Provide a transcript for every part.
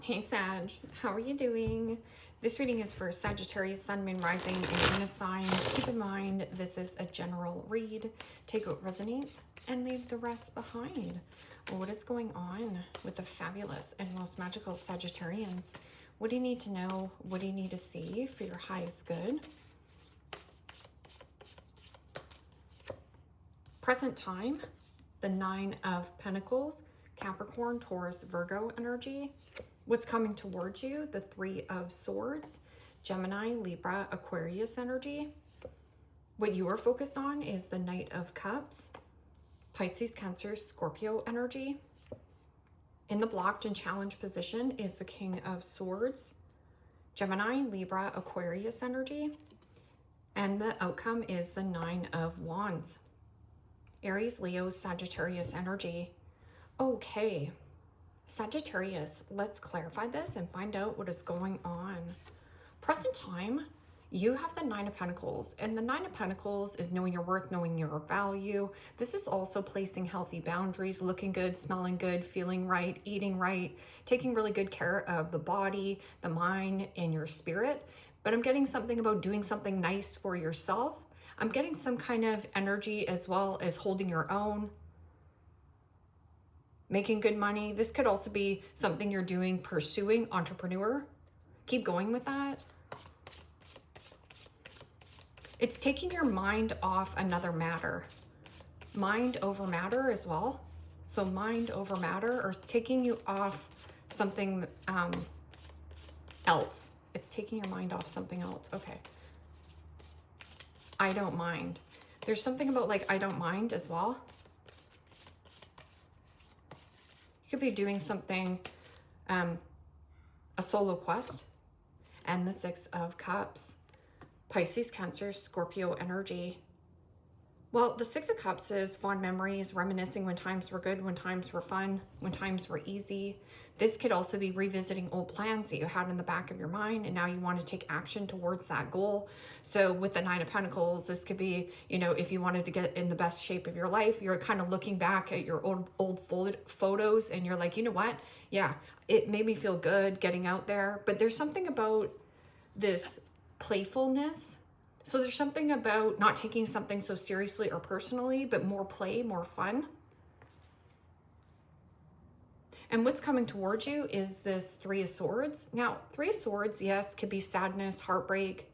Hey Sag, how are you doing? This reading is for Sagittarius, Sun, Moon, Rising, and Venus signs. Keep in mind, this is a general read. Take what resonates and leave the rest behind. What is going on with the fabulous and most magical Sagittarians? What do you need to know? What do you need to see for your highest good? Present time, the Nine of Pentacles, Capricorn, Taurus, Virgo energy. What's coming towards you, the Three of Swords, Gemini, Libra, Aquarius energy. What you are focused on is the Knight of Cups, Pisces, Cancer, Scorpio energy. In the blocked and challenged position is the King of Swords, Gemini, Libra, Aquarius energy. And the outcome is the Nine of Wands, Aries, Leo, Sagittarius energy. Okay. Sagittarius, let's clarify this and find out what is going on. Present time, you have the Nine of Pentacles, and the Nine of Pentacles is knowing your worth, knowing your value. This is also placing healthy boundaries, looking good, smelling good, feeling right, eating right, taking really good care of the body, the mind, and your spirit. But I'm getting something about doing something nice for yourself. I'm getting some kind of energy as well as holding your own, making good money. This could also be something you're doing, pursuing, entrepreneur. Keep going with that. It's taking your mind off another matter. Mind over matter as well. So mind over matter, or taking you off something else. It's taking your mind off something else. Okay. I don't mind. There's something about like, I don't mind as well. You could be doing something, a solo quest, and the Six of Cups, Pisces, Cancer, Scorpio energy. Well, the Six of Cups is fond memories, reminiscing when times were good, when times were fun, when times were easy. This could also be revisiting old plans that you had in the back of your mind, and now you want to take action towards that goal. So with the Nine of Pentacles, this could be, you know, if you wanted to get in the best shape of your life, you're kind of looking back at your old photos and you're like, you know what? Yeah, it made me feel good getting out there. But there's something about this playfulness. So there's something about not taking something so seriously or personally, but more play, more fun. And what's coming towards you is this Three of Swords. Now, Three of Swords, yes, could be sadness, heartbreak,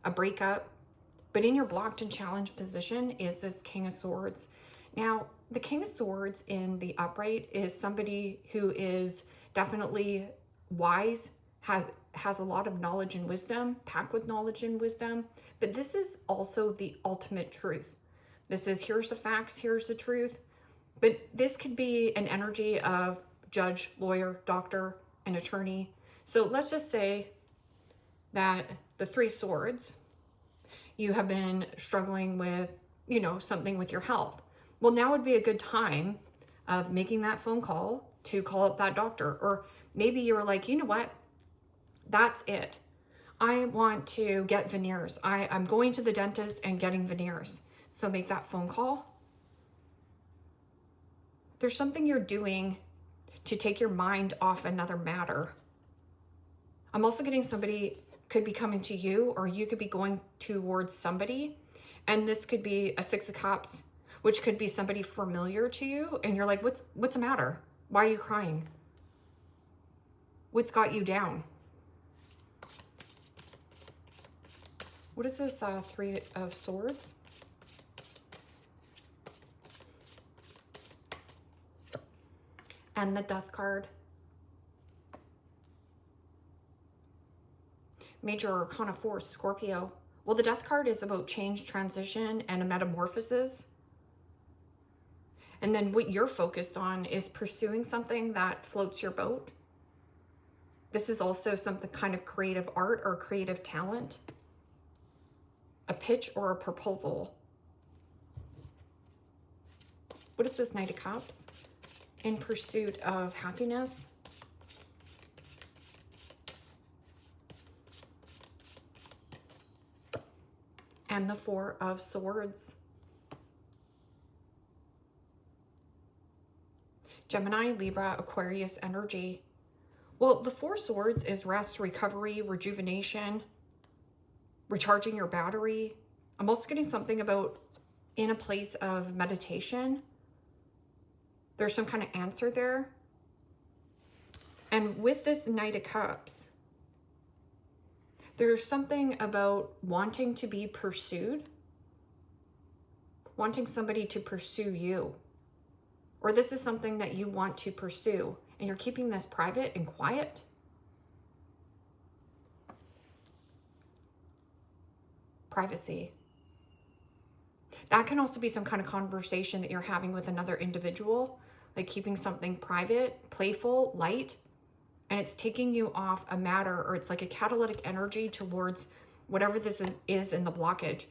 a breakup. But in your blocked and challenged position is this King of Swords. Now, the King of Swords in the upright is somebody who is definitely wise, has a lot of knowledge and wisdom, packed with knowledge and wisdom. But this is also the ultimate truth. This is, here's the facts, here's the truth. But this could be an energy of judge, lawyer, doctor, an attorney. So let's just say that the Three Swords, you have been struggling with, you know, something with your health. Well, now would be a good time of making that phone call to call up that doctor. Or maybe you were like, you know what? That's it. I want to get veneers. I'm going to the dentist and getting veneers. So make that phone call. There's something you're doing to take your mind off another matter. I'm also getting somebody could be coming to you, or you could be going towards somebody. And this could be a Six of Cups, which could be somebody familiar to you. And you're like, what's the matter? Why are you crying? What's got you down? What is this Three of Swords? And the Death card. Major Arcana 4, Scorpio. Well, the Death card is about change, transition, and a metamorphosis. And then what you're focused on is pursuing something that floats your boat. This is also something kind of creative art or creative talent. A pitch or a proposal. What is this Knight of Cups? In pursuit of happiness. And the Four of Swords. Gemini, Libra, Aquarius energy. Well, the Four Swords is rest, recovery, rejuvenation, recharging your battery. I'm also getting something about in a place of meditation. There's some kind of answer there. And with this Knight of Cups, there's something about wanting to be pursued, wanting somebody to pursue you. Or this is something that you want to pursue, and you're keeping this private and quiet. Privacy. That can also be some kind of conversation that you're having with another individual, like keeping something private, playful, light, and it's taking you off a matter, or it's like a catalytic energy towards whatever this is in the blockage.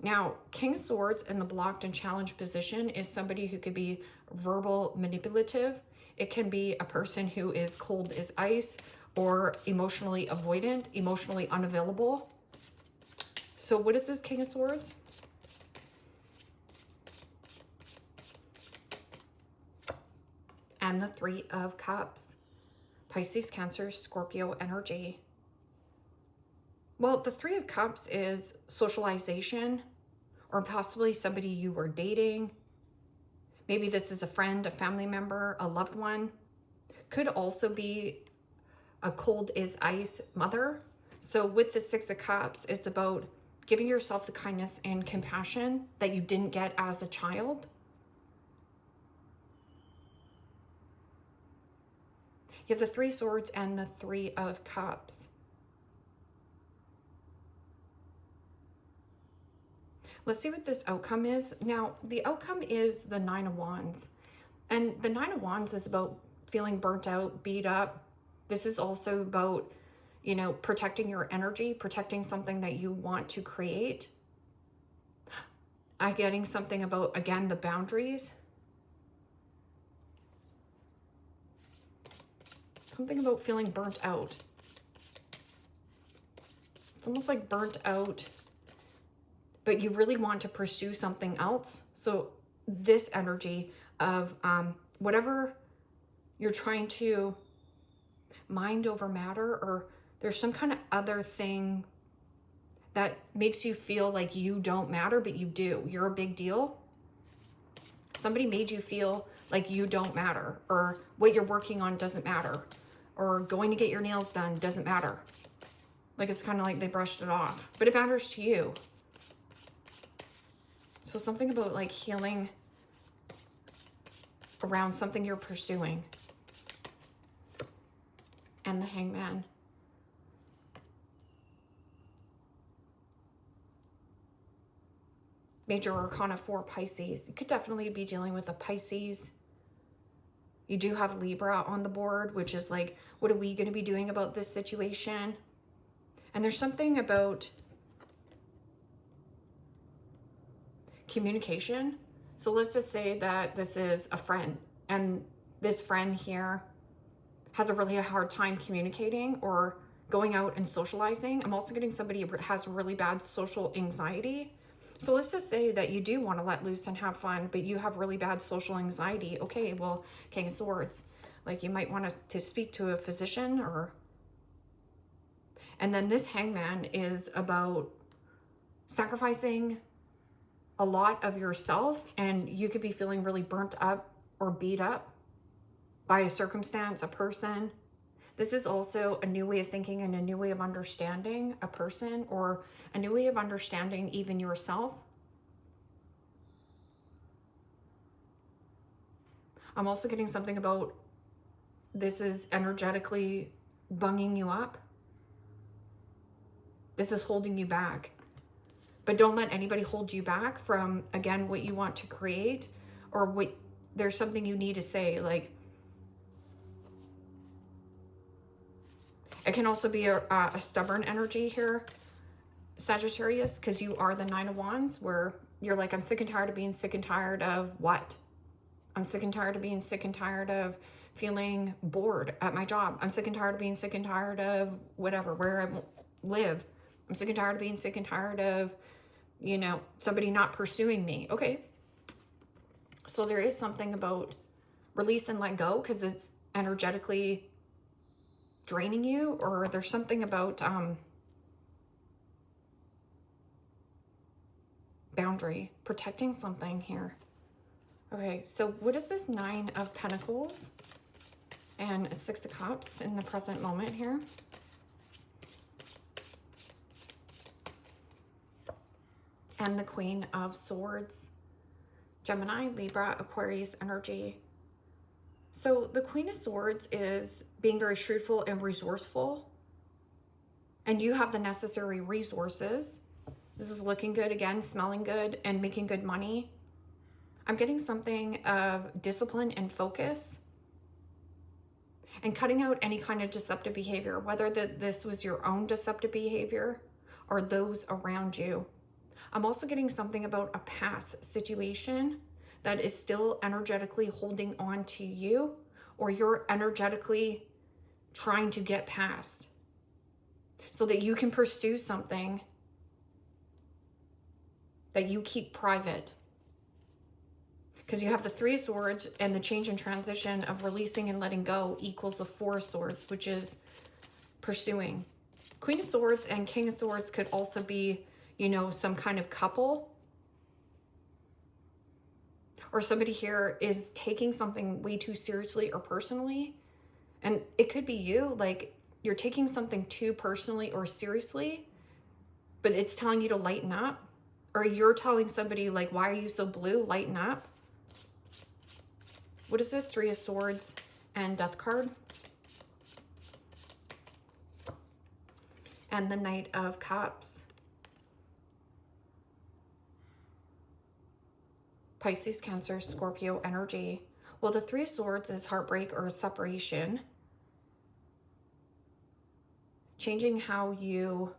Now, King of Swords in the blocked and challenged position is somebody who could be verbal manipulative. It can be a person who is cold as ice or emotionally avoidant, emotionally unavailable. So what is this King of Swords? And the Three of Cups. Pisces, Cancer, Scorpio energy. Well, the Three of Cups is socialization, or possibly somebody you were dating. Maybe this is a friend, a family member, a loved one. Could also be a cold as ice mother. So with the Six of Cups, it's about giving yourself the kindness and compassion that you didn't get as a child. You have the Three Swords and the Three of Cups. Let's see what this outcome is. Now, the outcome is the Nine of Wands. And the Nine of Wands is about feeling burnt out, beat up. This is also about, you know, protecting your energy, protecting something that you want to create. I'm getting something about, again, the boundaries. Something about feeling burnt out. It's almost like burnt out, but you really want to pursue something else. So this energy of whatever you're trying to mind over matter, or there's some kind of other thing that makes you feel like you don't matter, but you do. You're a big deal. Somebody made you feel like you don't matter, or what you're working on doesn't matter, or going to get your nails done doesn't matter. Like it's kind of like they brushed it off, but it matters to you. So something about like healing around something you're pursuing. And the Hangman. Major Arcana 4, Pisces. You could definitely be dealing with a Pisces. You do have Libra on the board, which is like, what are we going to be doing about this situation? And there's something about communication. So let's just say that this is a friend, and this friend here has a really hard time communicating or going out and socializing. I'm also getting somebody who has really bad social anxiety. So let's just say that you do want to let loose and have fun, but you have really bad social anxiety. Okay, well, King of Swords, like you might want to speak to a physician, or... And then this Hangman is about sacrificing a lot of yourself, and you could be feeling really burnt up or beat up by a circumstance, a person. This is also a new way of thinking and a new way of understanding a person, or a new way of understanding even yourself. I'm also getting something about this is energetically bunging you up. This is holding you back. But don't let anybody hold you back from, again, what you want to create, or what there's something you need to say. Like, it can also be a stubborn energy here, Sagittarius, because you are the Nine of Wands, where you're like, I'm sick and tired of being sick and tired of what? I'm sick and tired of being sick and tired of feeling bored at my job. I'm sick and tired of being sick and tired of whatever, where I live. I'm sick and tired of being sick and tired of, you know, somebody not pursuing me. Okay. So there is something about release and let go, because it's energetically draining you, or there's something about boundary, protecting something here. Okay, so what is this Nine of Pentacles and Six of Cups in the present moment here? And the Queen of Swords, Gemini, Libra, Aquarius energy. So the Queen of Swords is being very truthful and resourceful, and you have the necessary resources. This is looking good again, smelling good, and making good money. I'm getting something of discipline and focus, and cutting out any kind of deceptive behavior, whether this was your own deceptive behavior or those around you. I'm also getting something about a past situation that is still energetically holding on to you, or you're energetically trying to get past so that you can pursue something that you keep private. Because you have the Three of Swords, and the change and transition of releasing and letting go equals the Four of Swords, which is pursuing. Queen of Swords and King of Swords could also be, you know, some kind of couple. Or somebody here is taking something way too seriously or personally. And it could be you, like you're taking something too personally or seriously, but it's telling you to lighten up. Or you're telling somebody like, why are you so blue? Lighten up. What is this? Three of Swords and Death card. And the Knight of Cups. Pisces, Cancer, Scorpio energy. Well, the Three of Swords is heartbreak or separation. Changing how you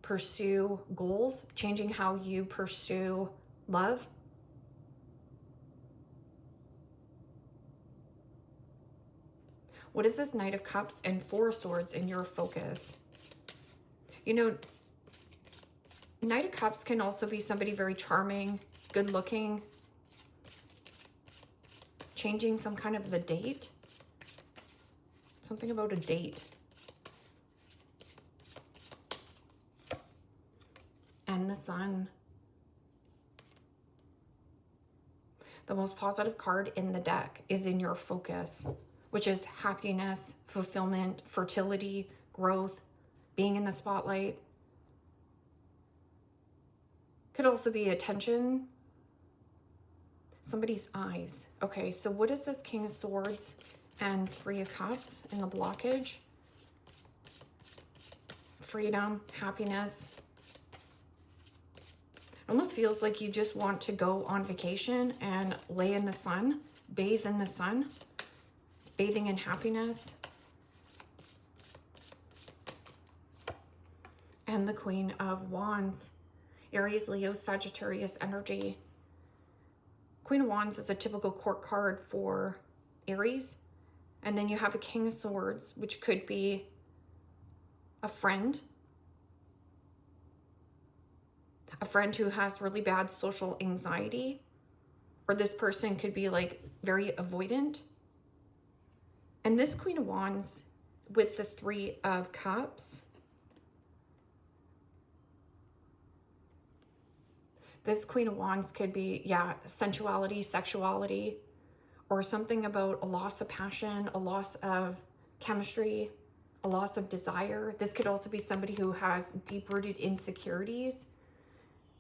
pursue goals, changing how you pursue love. What is this Knight of Cups and Four of Swords in your focus? You know, Knight of Cups can also be somebody very charming, good looking, changing some kind of the date. Something about a date. And the Sun. The most positive card in the deck is in your focus, which is happiness, fulfillment, fertility, growth, being in the spotlight. Could also be attention, somebody's eyes. Okay, so what is this King of Swords and Three of Cups in the blockage? Freedom, happiness. It almost feels like you just want to go on vacation and lay in the sun, bathe in the sun, bathing in happiness. And the Queen of Wands, Aries, Leo, Sagittarius energy. Queen of Wands is a typical court card for Aries. And then you have a King of Swords, which could be a friend who has really bad social anxiety, or this person could be like very avoidant. And this Queen of Wands with the Three of Cups, this Queen of Wands could be, yeah, sensuality, sexuality, or something about a loss of passion, a loss of chemistry, a loss of desire. This could also be somebody who has deep-rooted insecurities.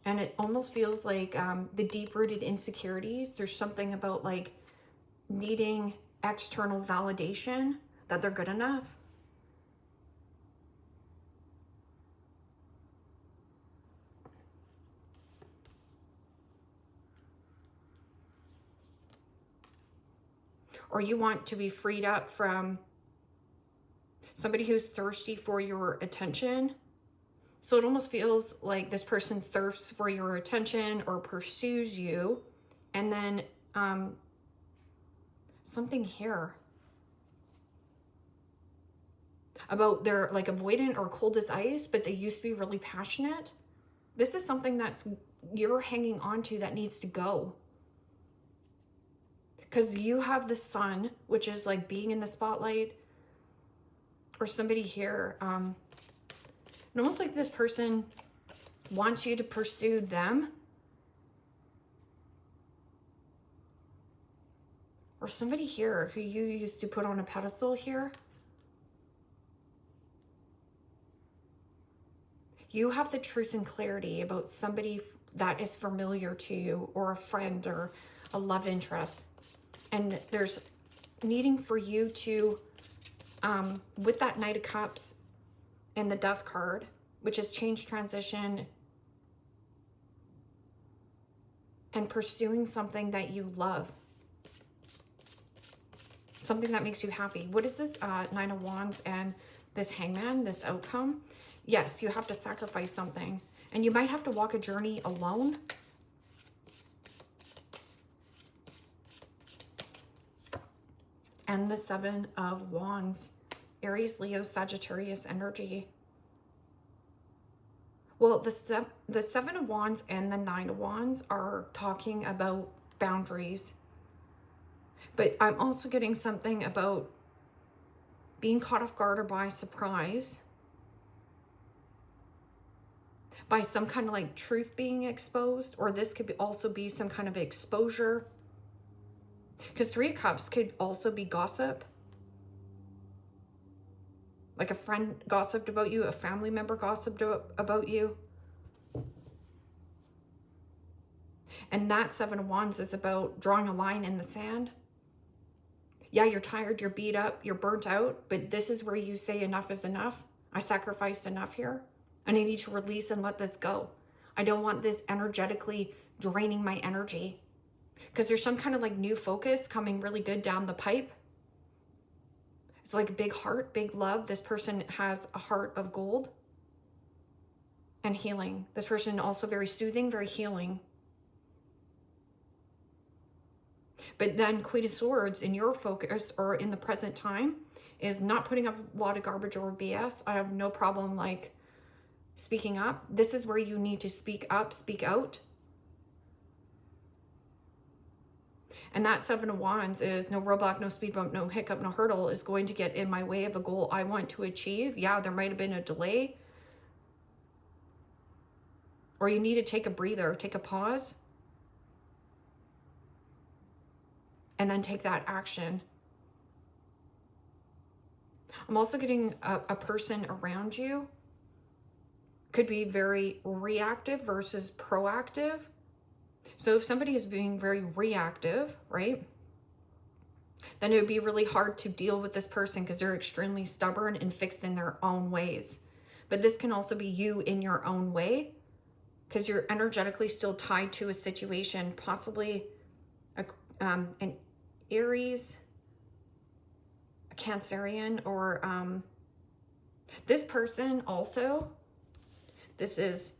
And it almost feels like the deep-rooted insecurities, there's something about like needing external validation that they're good enough. Or you want to be freed up from somebody who's thirsty for your attention. So it almost feels like this person thirsts for your attention or pursues you. And then something here about they're like avoidant or cold as ice, but they used to be really passionate. This is something that's you're hanging on to that needs to go. Because you have the Sun, which is like being in the spotlight, or somebody here, and almost like this person wants you to pursue them. Or somebody here who you used to put on a pedestal here. You have the truth and clarity about somebody that is familiar to you, or a friend, or a love interest. And there's needing for you to, with that Knight of Cups and the Death card, which is change, transition, and pursuing something that you love. Something that makes you happy. What is this Nine of Wands and this Hangman, this outcome? Yes, you have to sacrifice something. And you might have to walk a journey alone. And the Seven of Wands. Aries, Leo, Sagittarius energy. Well, the Seven of Wands and the Nine of Wands are talking about boundaries. But I'm also getting something about being caught off guard or by surprise. By some kind of like truth being exposed. Or this could also be some kind of exposure. Because Three of Cups could also be gossip. Like a friend gossiped about you. A family member gossiped about you. And that Seven of Wands is about drawing a line in the sand. Yeah, you're tired, you're beat up, you're burnt out, but this is where you say enough is enough. I sacrificed enough here. And I need to release and let this go. I don't want this energetically draining my energy. Because there's some kind of like new focus coming really good down the pipe. It's like a big heart, big love. This person has a heart of gold. And healing. This person also very soothing, very healing. But then Queen of Swords in your focus or in the present time is not putting up a lot of garbage or BS. I have no problem like speaking up. This is where you need to speak up, speak out. And that Seven of Wands is no roadblock, no speed bump, no hiccup, no hurdle is going to get in my way of a goal I want to achieve. Yeah, there might have been a delay. Or you need to take a breather, take a pause. And then take that action. I'm also getting a person around you. Could be very reactive versus proactive. So if somebody is being very reactive, right? Then it would be really hard to deal with this person because they're extremely stubborn and fixed in their own ways. But this can also be you in your own way because you're energetically still tied to a situation, possibly an Aries, a Cancerian, or this person also, this is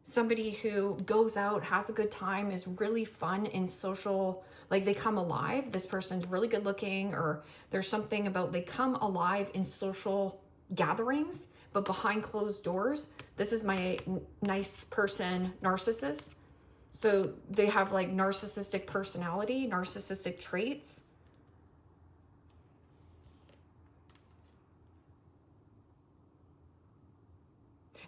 somebody who goes out, has a good time, is really fun in social, like they come alive. This person's really good looking, or there's something about they come alive in social gatherings, but behind closed doors. This is my nice person narcissist. So they have like narcissistic personality, narcissistic traits.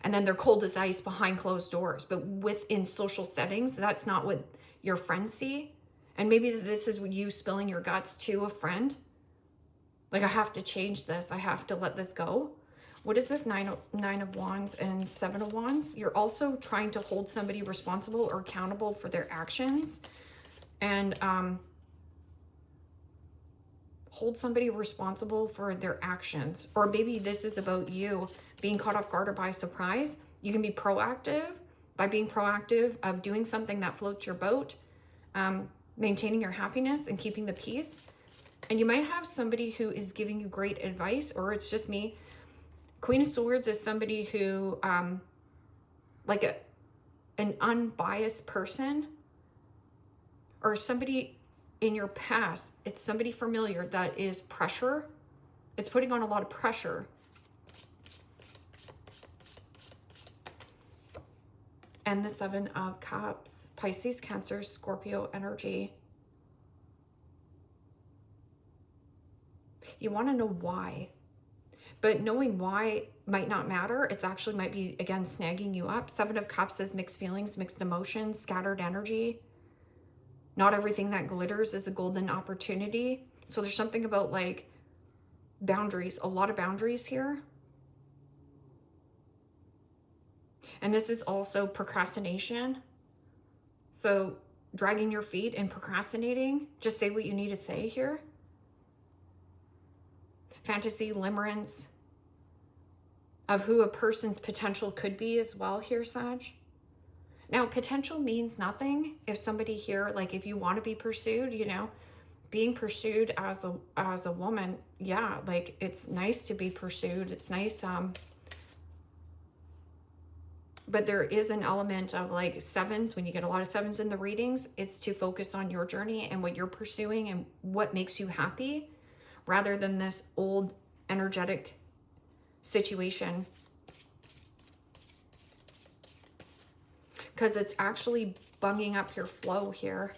And then they're cold as ice behind closed doors. But within social settings, that's not what your friends see. And maybe this is you spilling your guts to a friend. Like, I have to change this. I have to let this go. What is this Nine of Wands and Seven of Wands? You're also trying to hold somebody responsible or accountable for their actions. And hold somebody responsible for their actions. Or maybe this is about you being caught off guard or by surprise. You can be proactive by being proactive of doing something that floats your boat, maintaining your happiness and keeping the peace. And you might have somebody who is giving you great advice, or it's just me. Queen of Swords is somebody who, like an unbiased person, or somebody in your past. It's somebody familiar that is pressure. It's putting on a lot of pressure. And the Seven of Cups, Pisces, Cancer, Scorpio energy. You want to know why. But knowing why might not matter. It's actually might be, again, snagging you up. Seven of Cups is mixed feelings, mixed emotions, scattered energy. Not everything that glitters is a golden opportunity. So there's something about like boundaries, a lot of boundaries here. And this is also procrastination. So dragging your feet and procrastinating, just say what you need to say here. Fantasy, limerence of who a person's potential could be as well here, Sag. Now, potential means nothing. If somebody here, like if you want to be pursued, you know, being pursued as a woman, yeah, like it's nice to be pursued. It's nice, but there is an element of like sevens. When you get a lot of sevens in the readings, it's to focus on your journey and what you're pursuing and what makes you happy, rather than this old energetic situation. Because it's actually bunging up your flow here.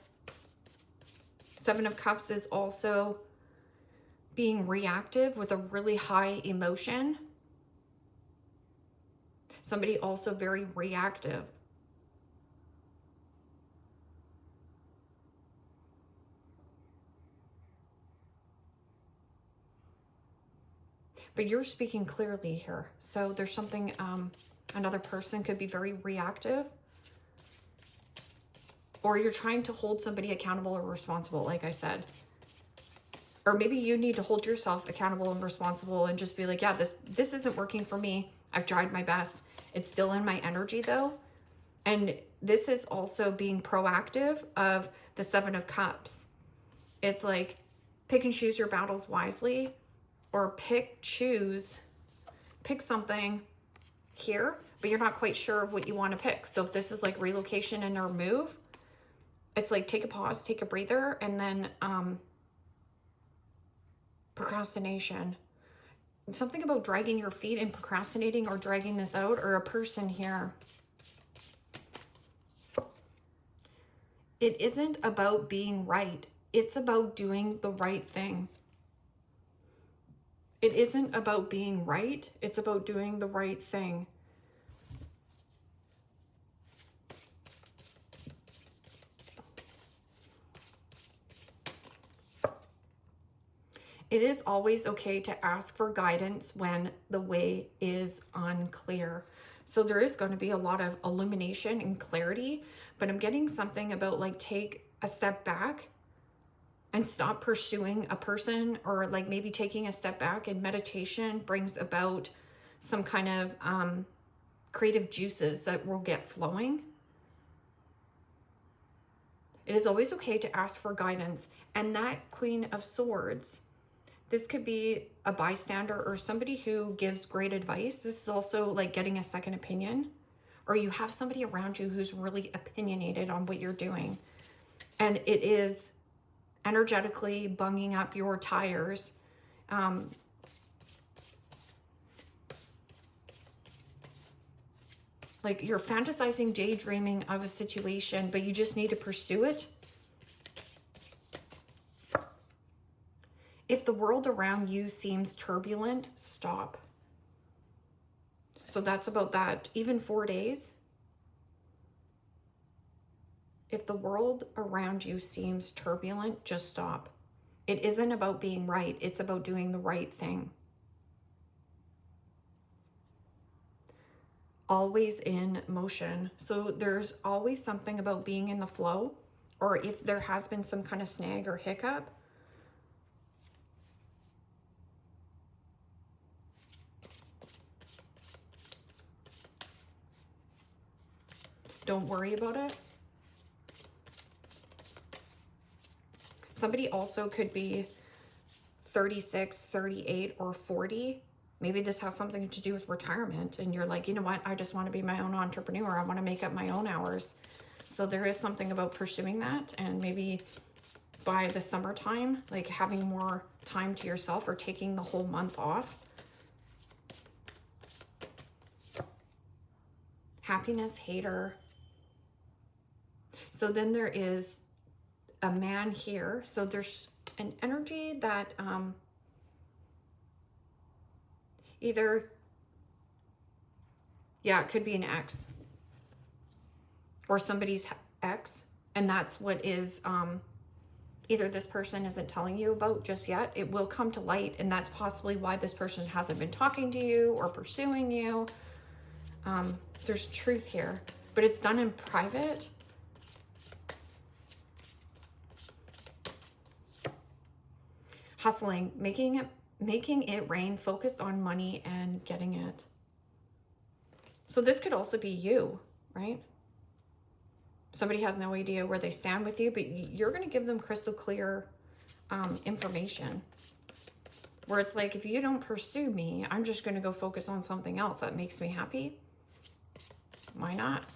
Seven of Cups is also being reactive with a really high emotion. Somebody also very reactive. But you're speaking clearly here. So there's something, another person could be very reactive. Or you're trying to hold somebody accountable or responsible, like I said. Or maybe you need to hold yourself accountable and responsible and just be like, yeah, this isn't working for me. I've tried my best. It's still in my energy though. And this is also being proactive of the Seven of Cups. It's like pick and choose your battles wisely, or pick something here, but you're not quite sure of what you want to pick. So if this is like relocation and or move, it's like take a pause, take a breather, and then procrastination. Something about dragging your feet and procrastinating or dragging this out, or a person here. It isn't about being right. It's about doing the right thing. It isn't about being right. It's about doing the right thing. It is always okay to ask for guidance when the way is unclear. So there is going to be a lot of illumination and clarity, but I'm getting something about like take a step back and stop pursuing a person, or like maybe taking a step back, and meditation brings about some kind of creative juices that will get flowing. It is always okay to ask for guidance. And that Queen of Swords, this could be a bystander or somebody who gives great advice. This is also like getting a second opinion, or you have somebody around you who's really opinionated on what you're doing. And it is energetically bunging up your tires. Like you're fantasizing, daydreaming of a situation, but you just need to pursue it. If the world around you seems turbulent, stop. So that's about that. Even 4 days. If the world around you seems turbulent, just stop. It isn't about being right. It's about doing the right thing. Always in motion. So there's always something about being in the flow, or if there has been some kind of snag or hiccup, don't worry about it. Somebody also could be 36, 38, or 40. Maybe this has something to do with retirement, and you're like, you know what? I just want to be my own entrepreneur. I want to make up my own hours. So there is something about pursuing that, and maybe by the summertime, like having more time to yourself, or taking the whole month off. Happiness hater. So then there is a man here. So there's an energy that Either, yeah, it could be an ex or somebody's ex. And that's what is, either this person isn't telling you about just yet. It will come to light, and that's possibly why this person hasn't been talking to you or pursuing you. There's truth here, but it's done in private. Hustling, making it rain, focused on money and getting it. So this could also be you, right? Somebody has no idea where they stand with you, but you're going to give them crystal clear information. Where it's like, if you don't pursue me, I'm just going to go focus on something else that makes me happy. Why not?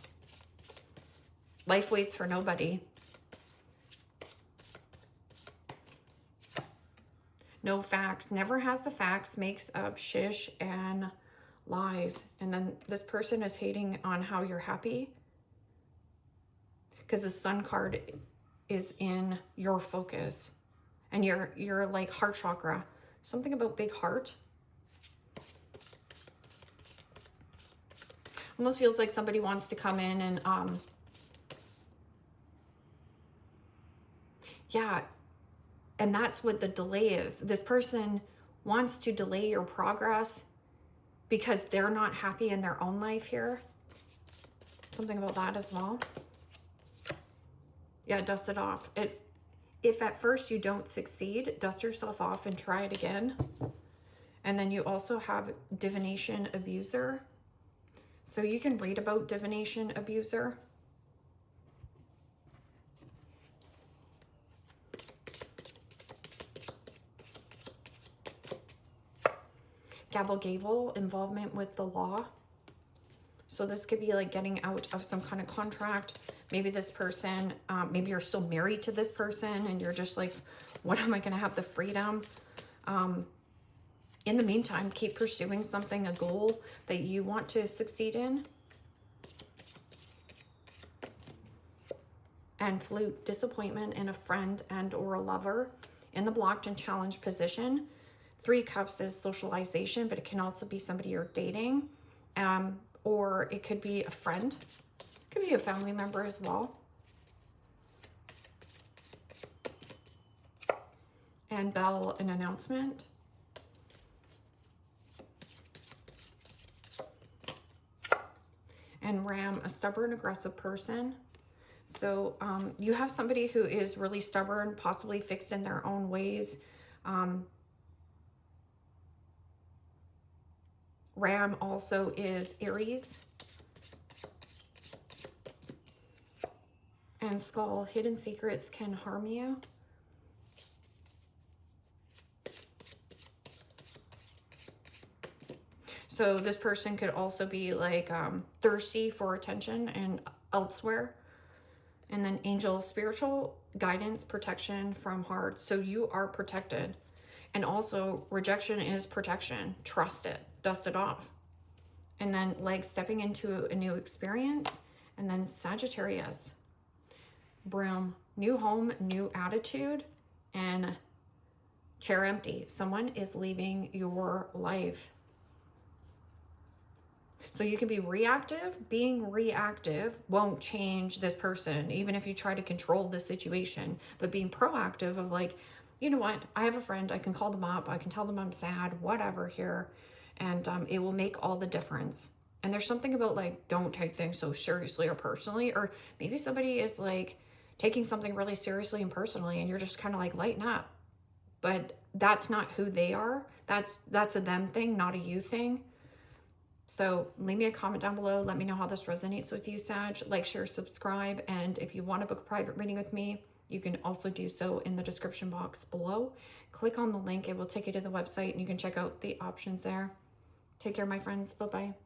Life waits for nobody. No facts. Never has the facts. Makes up shish and lies. And then this person is hating on how you're happy. Because the Sun card is in your focus. And you're like heart chakra. Something about big heart. Almost feels like somebody wants to come in and yeah, and that's what the delay is. This person wants to delay your progress because they're not happy in their own life here. Something about that as well. Yeah, dust it off. If at first you don't succeed, dust yourself off and try it again. And then you also have divination abuser. So you can read about divination abuser. Gabble-gabble, involvement with the law. So this could be like getting out of some kind of contract. Maybe this person, maybe you're still married to this person and you're just like, when am I going to have the freedom? In the meantime, keep pursuing something, a goal that you want to succeed in. And flute, disappointment in a friend and or a lover. In the blocked and challenged position. 3 cups is socialization, but it can also be somebody you're dating. Or it could be a friend. It could be a family member as well. And bell, an announcement. And ram, a stubborn, aggressive person. So you have somebody who is really stubborn, possibly fixed in their own ways. Ram also is Aries. And skull, hidden secrets can harm you. So this person could also be like thirsty for attention and elsewhere. And then angel, spiritual guidance, protection from heart. So you are protected. And also rejection is protection. Trust it. Dust it off. And then like stepping into a new experience. And then Sagittarius. Broom. New home, new attitude. And chair empty. Someone is leaving your life. So you can be reactive. Being reactive won't change this person, even if you try to control the situation. But being proactive of like, you know what? I have a friend. I can call them up. I can tell them I'm sad, whatever here. And it will make all the difference. And there's something about like, don't take things so seriously or personally. Or maybe somebody is like taking something really seriously and personally, and you're just kind of like, lighten up. But that's not who they are. That's a them thing, not a you thing. So leave me a comment down below. Let me know how this resonates with you, Sag. Like, share, subscribe. And if you want to book a private reading with me, you can also do so in the description box below. Click on the link. It will take you to the website and you can check out the options there. Take care, my friends. Bye-bye.